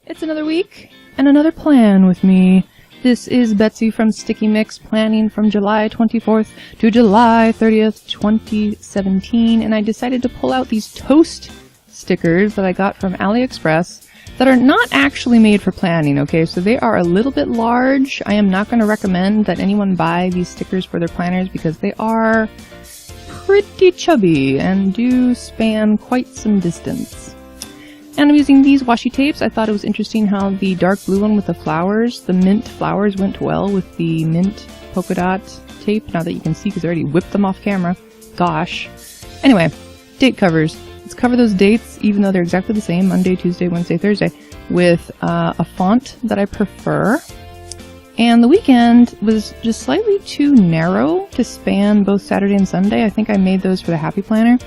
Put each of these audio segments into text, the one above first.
It's another week and another plan with me. This is Betsy from Sticky Mix, planning from July 24th to July 30th, 2017, and I decided to pull out these toast stickers that I got from AliExpress that are not actually made for planning, okay? So they are a little bit large. I am not going to recommend that anyone buy these stickers for their planners because they are pretty chubby and do span quite some distance. And I'm using these washi tapes. I thought it was interesting how the dark blue one with the flowers, the mint flowers, went well with the mint polka dot tape. Now that you can see because I already whipped them off camera. Gosh. Anyway, date covers. Let's cover those dates, even though they're exactly the same, Monday, Tuesday, Wednesday, Thursday, with a font that I prefer. And the weekend was just slightly too narrow to span both Saturday and Sunday. I think I made those for the Happy Planner.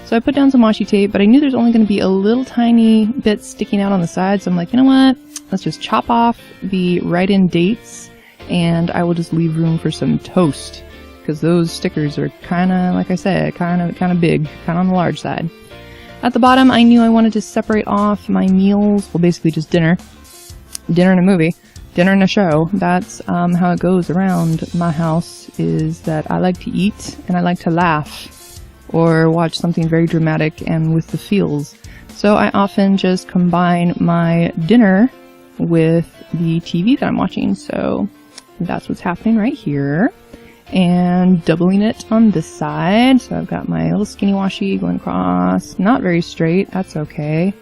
So I put down some washi tape, but I knew there's only going to be a little tiny bit sticking out on the side, so I'm like, you know what? Let's just chop off the write-in dates, and I will just leave room for some toast, because those stickers are kind of, like I said, kind of big, kind of on the large side. At the bottom, I knew I wanted to separate off my meals, well, basically just dinner and a movie, dinner and a show. That's how it goes around my house, is that I like to eat and I like to laugh, or watch something very dramatic and with the feels. So I often just combine my dinner with the TV that I'm watching. So that's what's happening right here. And doubling it on this side. So I've got my little skinny washi going across. Not very straight, that's okay.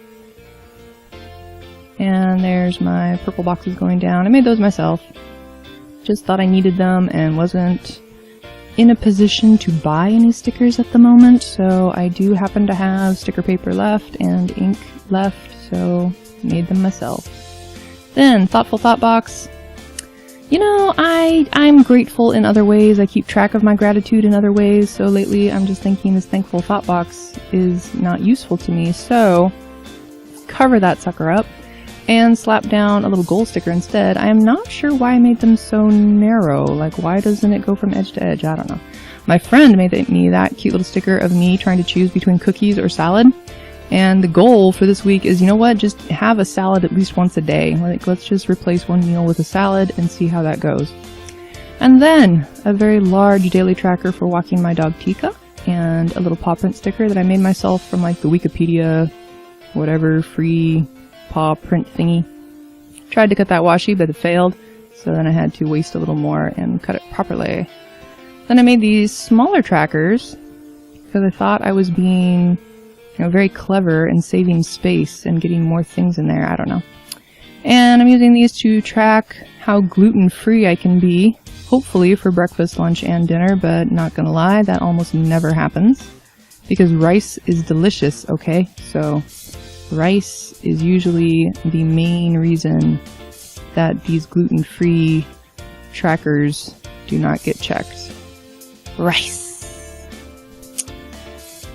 And there's my purple boxes going down. I made those myself. Just thought I needed them and wasn't in a position to buy any stickers at the moment, so I do happen to have sticker paper left and ink left, so made them myself. Then, Thoughtful Thought Box. You know, I'm grateful in other ways. I keep track of my gratitude in other ways, so lately I'm just thinking this Thankful Thought Box is not useful to me, so cover that sucker up and slap down a little goal sticker instead. I am not sure why I made them so narrow. Like, why doesn't it go from edge to edge? I don't know. My friend made me that cute little sticker of me trying to choose between cookies or salad. And the goal for this week is, you know what, just have a salad at least once a day. Like, let's just replace one meal with a salad and see how that goes. And then a very large daily tracker for walking my dog Tika, and a little paw print sticker that I made myself from like the Wikipedia, whatever, free paw print thingy. Tried to cut that washi, but it failed, so then I had to waste a little more and cut it properly. Then I made these smaller trackers because I thought I was being, very clever and saving space and getting more things in there. I don't know. And I'm using these to track how gluten-free I can be, hopefully for breakfast, lunch, and dinner, but not gonna lie, that almost never happens because rice is delicious, okay? So rice is usually the main reason that these gluten-free trackers do not get checked. Rice.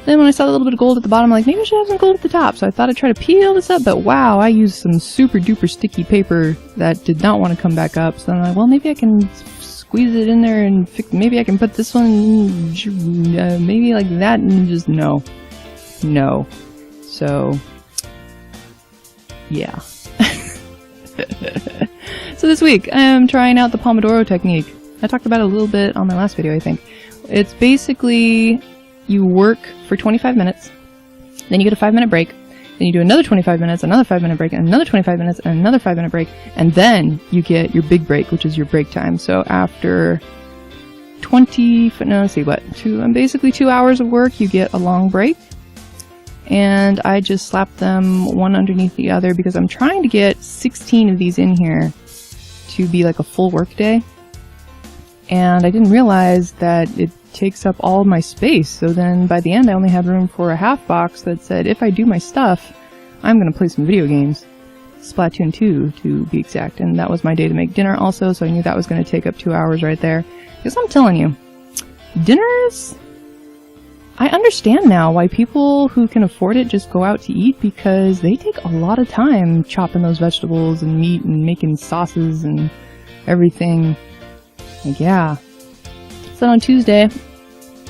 Then when I saw a little bit of gold at the bottom, I'm like, maybe I should have some gold at the top. So I thought I'd try to peel this up, but wow, I used some super duper sticky paper that did not want to come back up. So I'm like, well, maybe I can squeeze it in there and maybe I can put this one, maybe like that, and just no. So yeah. So this week, I'm trying out the Pomodoro technique. I talked about it a little bit on my last video, I think. It's basically, you work for 25 minutes, then you get a 5-minute break, then you do another 25 minutes, another 5-minute break, and another 25 minutes, and another 5-minute break, and then you get your big break, which is your break time. So after basically 2 hours of work, you get a long break. And I just slapped them one underneath the other because I'm trying to get 16 of these in here to be like a full work day. And I didn't realize that it takes up all of my space. So then by the end I only had room for a half box that said, if I do my stuff, I'm going to play some video games. Splatoon 2 to be exact. And that was my day to make dinner also, so I knew that was going to take up 2 hours right there. Because I'm telling you, dinners, I understand now why people who can afford it just go out to eat, because they take a lot of time chopping those vegetables and meat and making sauces and everything. Like, yeah. So on Tuesday,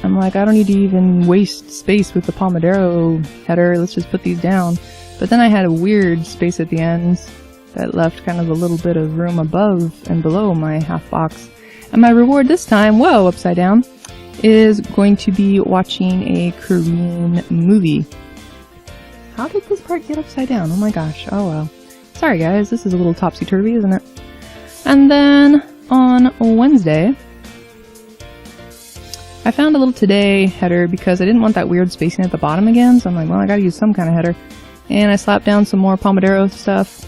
I'm like, I don't need to even waste space with the Pomodoro header. Let's just put these down. But then I had a weird space at the ends that left kind of a little bit of room above and below my half box. And my reward this time, whoa, upside down, is going to be watching a Korean movie. How did this part get upside down? Oh my gosh, oh well. Sorry guys, this is a little topsy-turvy, isn't it? And then on Wednesday, I found a little today header because I didn't want that weird spacing at the bottom again, so I'm like, well, I gotta use some kind of header. And I slapped down some more Pomodoro stuff.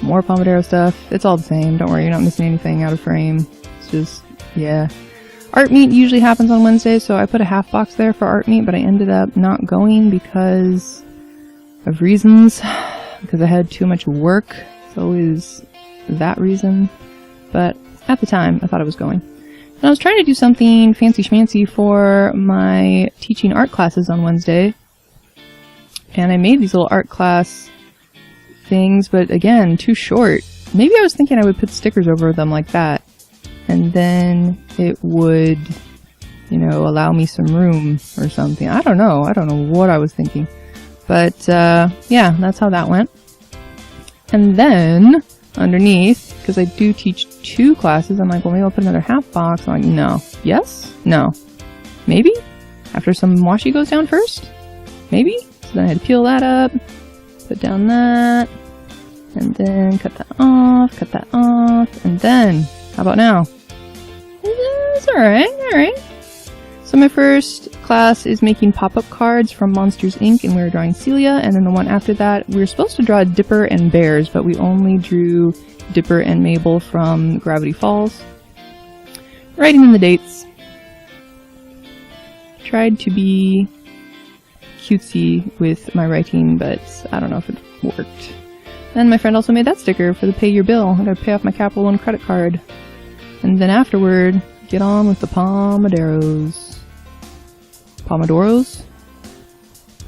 More Pomodoro stuff. It's all the same, don't worry, you're not missing anything out of frame. It's just, yeah. Art meet usually happens on Wednesday, so I put a half box there for art meet, but I ended up not going because of reasons. Because I had too much work. It's always that reason. But at the time, I thought I was going. And I was trying to do something fancy schmancy for my teaching art classes on Wednesday. And I made these little art class things, but again, too short. Maybe I was thinking I would put stickers over them like that. And then it would, you know, allow me some room or something. I don't know what I was thinking. But, yeah, that's how that went. And then, underneath, because I do teach 2 classes, I'm like, well, maybe I'll put another half box. I'm like, no. Yes? No. Maybe? After some washi goes down first? Maybe? So then I had to peel that up, put down that, and then cut that off, and then, how about now? It's alright. So my first class is making pop-up cards from Monsters, Inc. and we were drawing Celia, and then the one after that, we were supposed to draw Dipper and Bears, but we only drew Dipper and Mabel from Gravity Falls. Writing in the dates. Tried to be cutesy with my writing, but I don't know if it worked. And my friend also made that sticker for the pay your bill. I gotta pay off my Capital One credit card. And then afterward, get on with the Pomodoros. Pomodoros?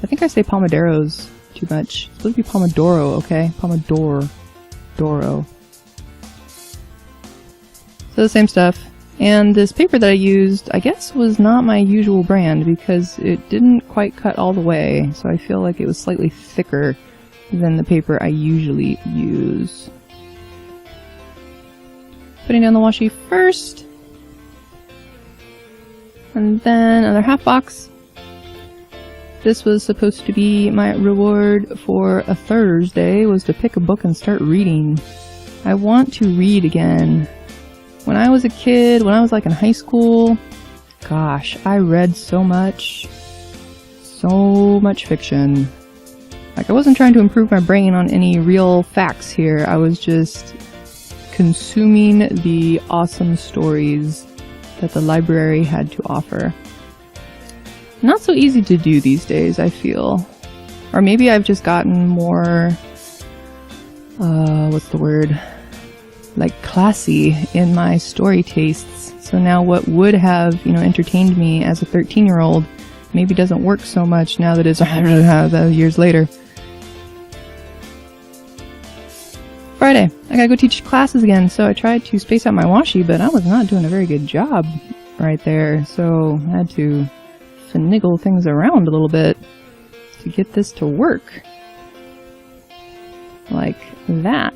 I think I say Pomodoros too much. It's supposed to be Pomodoro, okay? Pomodoro. So the same stuff. And this paper that I used, I guess, was not my usual brand because it didn't quite cut all the way. So I feel like it was slightly thicker than the paper I usually use. Putting down the washi first. And then another half box. This was supposed to be my reward for a Thursday, was to pick a book and start reading. I want to read again. When I was a kid, when I was like in high school, gosh, I read so much fiction. Like, I wasn't trying to improve my brain on any real facts here. I was just consuming the awesome stories that the library had to offer. Not so easy to do these days, I feel. Or maybe I've just gotten more, what's the word? Like classy in my story tastes. So now what would have, you know, entertained me as a 13-year-old maybe doesn't work so much now that it's years later. Friday, I gotta go teach classes again, so I tried to space out my washi, but I was not doing a very good job right there, so I had to finagle things around a little bit to get this to work. Like that.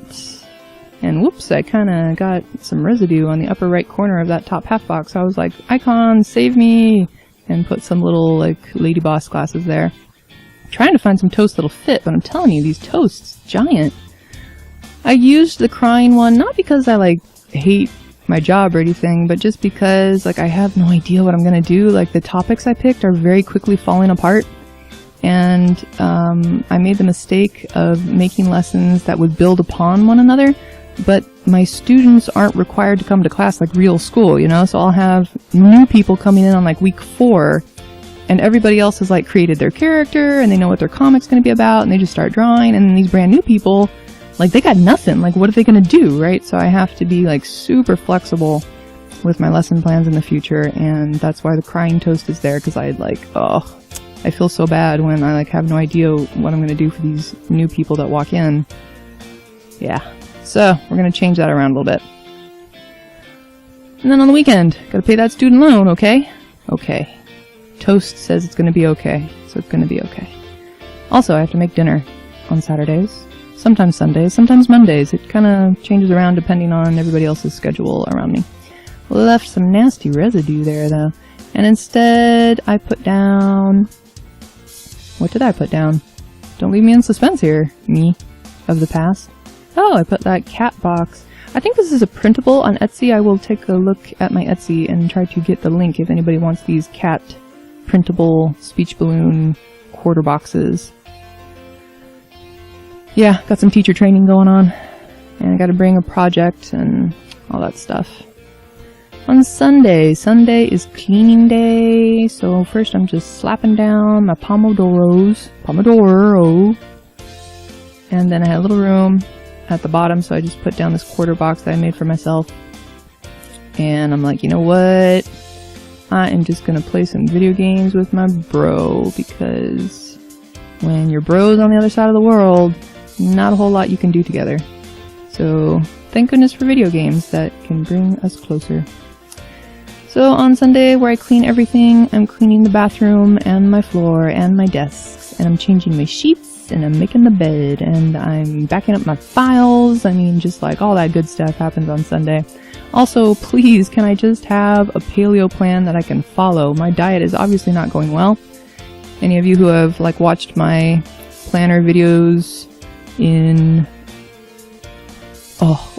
And whoops, I kinda got some residue on the upper right corner of that top half box, so I was like, icon, save me! And put some little, like, Lady Boss glasses there. I'm trying to find some toast that'll fit, but I'm telling you, these toasts, giant. I used the crying one, not because I, like, hate my job or anything, but just because, like, I have no idea what I'm gonna do. Like, the topics I picked are very quickly falling apart, and I made the mistake of making lessons that would build upon one another, but my students aren't required to come to class like real school, you know? So I'll have new people coming in on, like, week 4, and everybody else has, like, created their character, and they know what their comic's gonna be about, and they just start drawing, and then these brand new people, like, they got nothing. Like, what are they gonna do, right? So I have to be, like, super flexible with my lesson plans in the future, and that's why the crying toast is there, because I, like, I feel so bad when I, like, have no idea what I'm gonna do for these new people that walk in. Yeah. So, we're gonna change that around a little bit. And then on the weekend, gotta pay that student loan, okay? Okay. Toast says it's gonna be okay, so it's gonna be okay. Also, I have to make dinner. on Saturdays, sometimes Sundays, sometimes Mondays. It kind of changes around depending on everybody else's schedule around me. Left some nasty residue there though. And instead I put down... What did I put down? Don't leave me in suspense here, me of the past. Oh, I put that cat box. I think this is a printable on Etsy. I will take a look at my Etsy and try to get the link if anybody wants these cat printable speech balloon quarter boxes. Yeah, got some teacher training going on. And I gotta bring a project and all that stuff. On Sunday is cleaning day, so first I'm just slapping down my Pomodoro, and then I had a little room at the bottom, so I just put down this quarter box that I made for myself, and I'm like, you know what, I am just gonna play some video games with my bro, because when your bro's on the other side of the world, not a whole lot you can do together. So thank goodness for video games that can bring us closer. So on Sunday, where I clean everything, I'm cleaning the bathroom and my floor and my desks, and I'm changing my sheets, and I'm making the bed, and I'm backing up my files. I mean, just like all that good stuff happens on Sunday. Also, please, can I just have a paleo plan that I can follow? My diet is obviously not going well. Any of you who have like watched my planner videos in... Oh,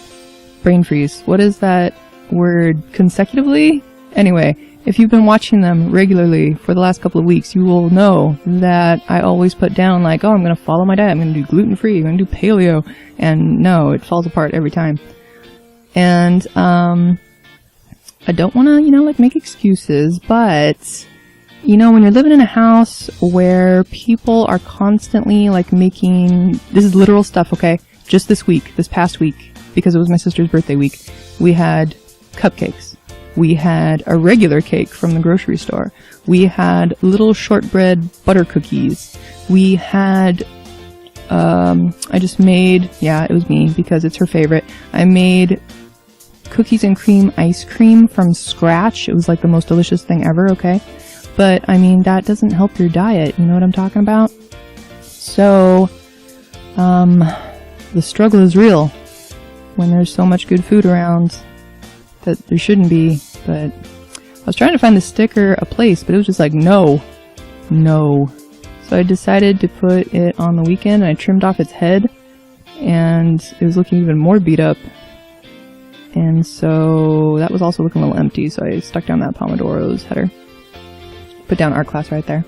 brain freeze. What is that word? Consecutively? Anyway, if you've been watching them regularly for the last couple of weeks, you will know that I always put down like, oh, I'm going to follow my diet, I'm going to do gluten-free, I'm going to do paleo, and no, it falls apart every time. And I don't want to, like make excuses, but, when you're living in a house where people are constantly like making, this is literal stuff, okay? Just this past week, because it was my sister's birthday week, we had cupcakes. We had a regular cake from the grocery store. We had little shortbread butter cookies. We had, I just made, yeah, it was me because it's her favorite. I made cookies and cream ice cream from scratch. It was like the most delicious thing ever, okay? But, I mean, that doesn't help your diet. You know what I'm talking about? So, the struggle is real when there's so much good food around that there shouldn't be. But I was trying to find the sticker a place, but it was just like, no. So I decided to put it on the weekend, and I trimmed off its head, and it was looking even more beat up. And so that was also looking a little empty, so I stuck down that Pomodoro's header. Put down art class right there.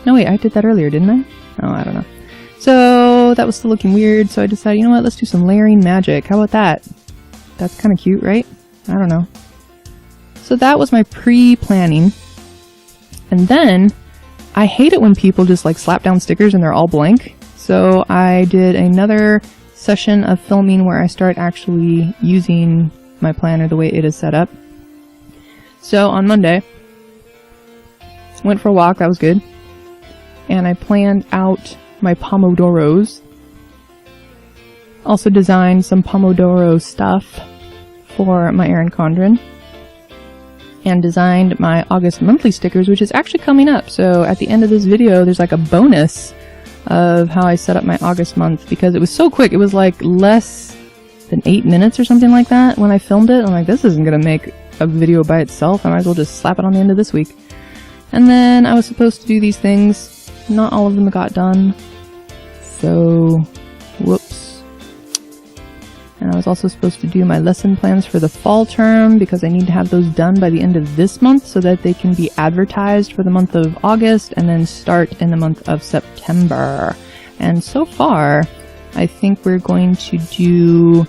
No, wait, I did that earlier, didn't I? Oh, I don't know. So that was still looking weird, so I decided, you know what, let's do some layering magic. How about that? That's kind of cute, right? I don't know. So that was my pre-planning. And then, I hate it when people just like slap down stickers and they're all blank. So I did another session of filming where I start actually using my planner the way it is set up. So on Monday, went for a walk, that was good. And I planned out my Pomodoros. Also designed some Pomodoro stuff for my Erin Condren. And designed my August monthly stickers, which is actually coming up. So at the end of this video, there's like a bonus of how I set up my August month, because it was so quick. It was like less than 8 minutes or something like that when I filmed it. I'm like, this isn't going to make a video by itself. I might as well just slap it on the end of this week. And then I was supposed to do these things. Not all of them got done. So, whoops. And I was also supposed to do my lesson plans for the fall term, because I need to have those done by the end of this month so that they can be advertised for the month of August and then start in the month of September. And so far, I think we're going to do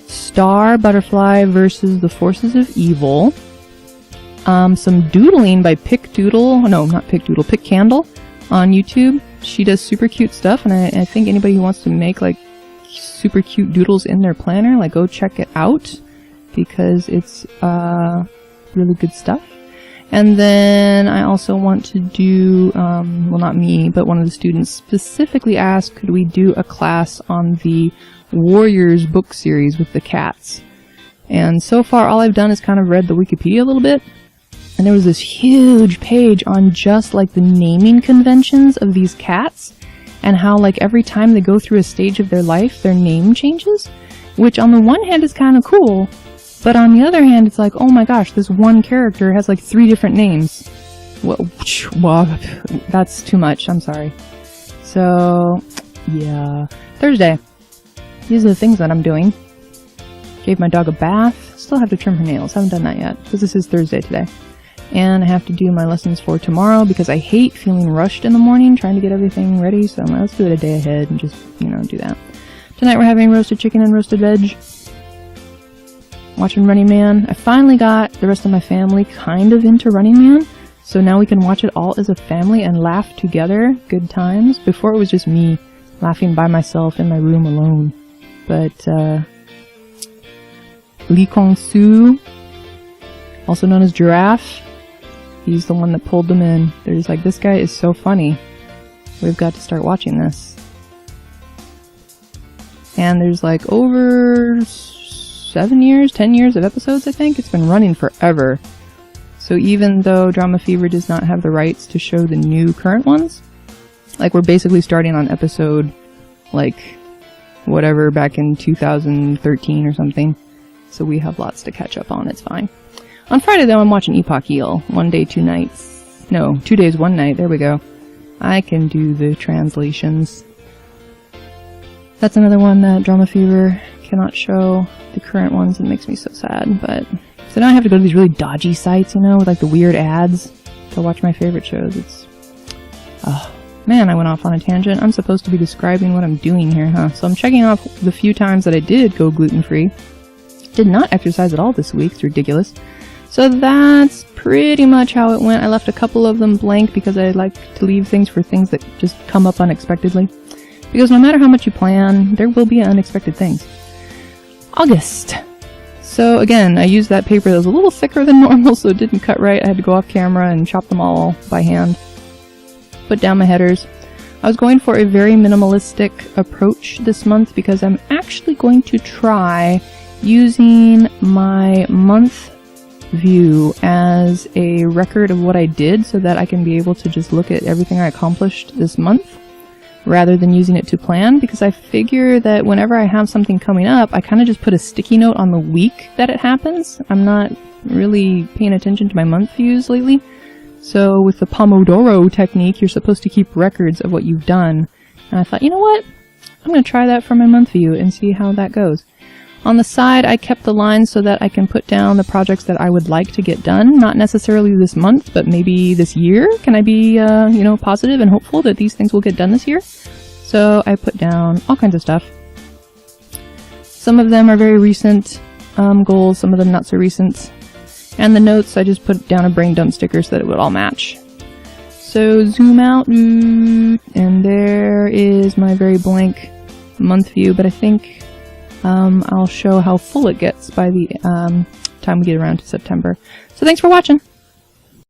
Star Butterfly versus the Forces of Evil. Some doodling by Pick Candle on YouTube. She does super cute stuff, and I think anybody who wants to make like super cute doodles in their planner, like go check it out, because it's really good stuff. And then I also want to do, well, not me, but one of the students specifically asked, could we do a class on the Warriors book series with the cats? And so far all I've done is kind of read the Wikipedia a little bit, and there was this huge page on just like the naming conventions of these cats. and how like every time they go through a stage of their life, their name changes, which on the one hand is kind of cool, but on the other hand, it's like, oh my gosh, this one character has like 3 different names. Well, that's too much. I'm sorry. So, yeah. Thursday. These are the things that I'm doing. Gave my dog a bath. Still have to trim her nails. Haven't done that yet, because this is Thursday today. And I have to do my lessons for tomorrow, because I hate feeling rushed in the morning, trying to get everything ready, so I'm like, let's do it a day ahead and just, do that. Tonight we're having roasted chicken and roasted veg. Watching Running Man. I finally got the rest of my family kind of into Running Man, so now we can watch it all as a family and laugh together. Good times. Before it was just me laughing by myself in my room alone. But, Lee Kwang-soo, also known as Giraffe, he's the one that pulled them in. They're just like, this guy is so funny. We've got to start watching this. And there's like over 10 years of episodes, I think. It's been running forever. So even though Drama Fever does not have the rights to show the new current ones, like we're basically starting on episode, like, whatever, back in 2013 or something. So we have lots to catch up on. It's fine. On Friday, though, I'm watching Epoch Eel. 1 day, 2 nights. No, 2 days, 1 night. There we go. I can do the translations. That's another one that Drama Fever cannot show the current ones. It makes me so sad. But so now I have to go to these really dodgy sites, with like the weird ads to watch my favorite shows. It's... oh, man, I went off on a tangent. I'm supposed to be describing what I'm doing here, huh? So I'm checking off the few times that I did go gluten-free. Did not exercise at all this week. It's ridiculous. So that's pretty much how it went. I left a couple of them blank because I like to leave things for things that just come up unexpectedly. Because no matter how much you plan, there will be unexpected things. August. So again, I used that paper that was a little thicker than normal, so it didn't cut right. I had to go off camera and chop them all by hand. Put down my headers. I was going for a very minimalistic approach this month because I'm actually going to try using my month view as a record of what I did so that I can be able to just look at everything I accomplished this month rather than using it to plan, because I figure that whenever I have something coming up, I kind of just put a sticky note on the week that it happens. I'm not really paying attention to my month views lately. So with the Pomodoro technique, you're supposed to keep records of what you've done. And I thought, you know what? I'm going to try that for my month view and see how that goes. On the side, I kept the lines so that I can put down the projects that I would like to get done. Not necessarily this month, but maybe this year. Can I be, positive and hopeful that these things will get done this year? So I put down all kinds of stuff. Some of them are very recent goals, some of them not so recent. And the notes, I just put down a brain dump sticker so that it would all match. So zoom out, and there is my very blank month view, but I think I'll show how full it gets by the time we get around to September. So thanks for watching!